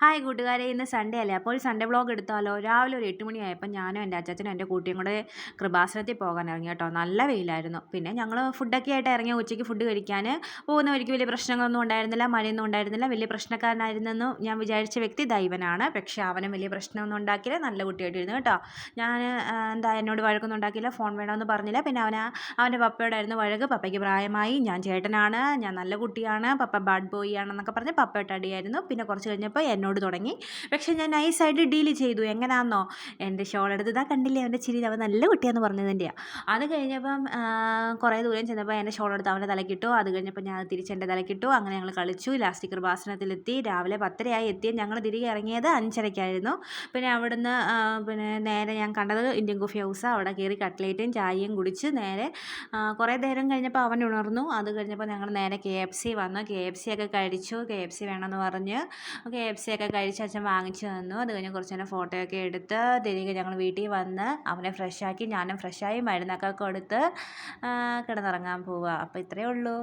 Hi കൂട്ടുകാരെ, ഇന്ന് Sunday അല്ലേ? അപ്പോൾ സൺഡേ വ്ളോഗ് എടുത്താലോ? രാവിലെ ഒരു 8 മണിയായപ്പോൾ ഞാനും എൻ്റെ അച്ചാച്ചനും എൻ്റെ കുട്ടിയും കൂടെ കൃപാസനത്തിൽ പോകാൻ ഇറങ്ങി കേട്ടോ. നല്ല വെയിലായിരുന്നു. പിന്നെ ഞങ്ങൾ ഫുഡൊക്കെ ആയിട്ട് ഇറങ്ങിയ ഉച്ചയ്ക്ക് ഫുഡ് കഴിക്കാൻ പോകുന്ന വഴിക്ക് വലിയ പ്രശ്നങ്ങളൊന്നും ഉണ്ടായിരുന്നില്ല, മഴയൊന്നും ഉണ്ടായിരുന്നില്ല. വലിയ പ്രശ്നക്കാരനായിരുന്നെന്ന് ഞാൻ വിചാരിച്ച വ്യക്തി ദൈവനാണ്. പക്ഷേ അവനും വലിയ പ്രശ്നമൊന്നും ഉണ്ടാക്കിയില്ല, നല്ല കുട്ടിയായിട്ടിരുന്നു കേട്ടോ. ഞാൻ എന്നോട് വഴക്കൊന്നും ഉണ്ടാക്കിയില്ല, ഫോൺ വേണമെന്ന് പറഞ്ഞില്ല. പിന്നെ അവൻ്റെ പപ്പയോടായിരുന്നു വഴക്ക്. പപ്പയ്ക്ക് പ്രായമായി, ഞാൻ ചേട്ടനാണ്, ഞാൻ നല്ല കുട്ടിയാണ്, പപ്പ ബാഡ് ബോയ് ആണെന്നൊക്കെ പറഞ്ഞ് പപ്പയായിട്ട് അടിയായിരുന്നു. പിന്നെ കുറച്ച് കഴിഞ്ഞപ്പോൾ എന്നോട് തുടങ്ങി. പക്ഷേ ഞാൻ നൈസായിട്ട് ഡീൽ ചെയ്തു. എങ്ങനെയാണെന്നോ, എൻ്റെ ഷോൾ എടുത്ത് ഇതാ കണ്ടില്ലേ അവൻ്റെ ചിരി, അവൻ നല്ല കുട്ടിയാന്ന് പറഞ്ഞതിൻ്റെയാണ്. അത് കഴിഞ്ഞപ്പം കുറേ ദൂരം ചെന്നപ്പോൾ എൻ്റെ ഷോൾ എടുത്ത് അവൻ്റെ തലക്കിട്ടു. അത് കഴിഞ്ഞപ്പോൾ ഞാൻ തിരിച്ച് എൻ്റെ തലക്കിട്ടു. അങ്ങനെ ഞങ്ങൾ കളിച്ചു. ലാസ്റ്റ് കൃപാസനത്തിലെത്തി. രാവിലെ 10:30 എത്തി. ഞങ്ങൾ തിരികെ ഇറങ്ങിയത് 5:30-ക്കായിരുന്നു. പിന്നെ അവിടുന്ന് പിന്നെ നേരെ ഞാൻ കണ്ടത് ഇന്ത്യൻ കോഫി ഹൗസാണ്. അവിടെ കയറി കട്ട്ലേറ്റും ചായയും കുടിച്ച് നേരെ കുറേ നേരം കഴിഞ്ഞപ്പോൾ അവൻ ഉണർന്നു. അത് കഴിഞ്ഞപ്പോൾ ഞങ്ങൾ നേരെ KFC വന്നു. KFC ഒക്കെ കഴിച്ചു. KFC വേണമെന്ന് പറഞ്ഞ് KFC ഒക്കെ കഴിച്ച് അച്ഛൻ വാങ്ങിച്ചു തന്നു. അത് കഴിഞ്ഞ് കുറച്ച് നേരം ഫോട്ടോയൊക്കെ എടുത്ത് തിരികെ ഞങ്ങൾ വീട്ടിൽ വന്ന് അവനെ ഫ്രഷാക്കി, ഞാനും ഫ്രഷായി, മരുന്നൊക്കെ കൊടുത്ത് കിടന്നുറങ്ങാൻ പോവുക. അപ്പോൾ ഇത്രയേ ഉള്ളൂ.